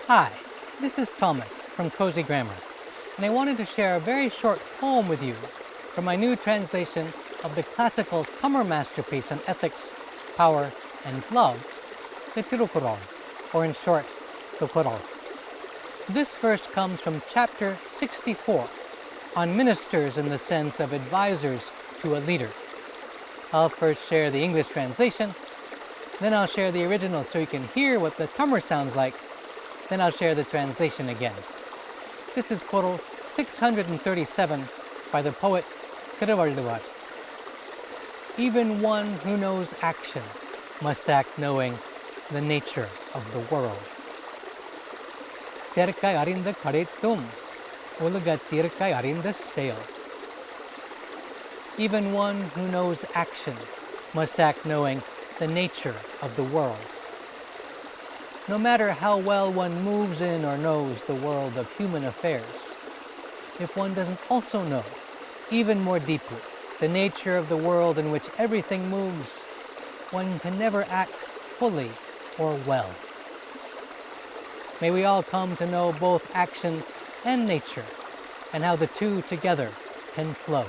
Hi, this is Thomas from Cozy Grammar, and I wanted to share a very short poem with you from my new translation of the classical Tamil masterpiece on ethics, power, and love, the Kural, or in short, the Kural. This verse comes from chapter 64, on ministers in the sense of advisors to a leader. I'll first share the English translation, then I'll share the original so you can hear what the Tamil sounds like, then I'll share the translation again. This is Kural 637 by the poet Kural. Even one who knows action must act knowing the nature of the world. Serkai arinda kadettum, ulugatirkai arinda sail. Even one who knows action must act knowing the nature of the world. No matter how well one moves in or knows the world of human affairs, if one doesn't also know, even more deeply, the nature of the world in which everything moves, one can never act fully or well. May we all come to know both action and nature, and how the two together can flow.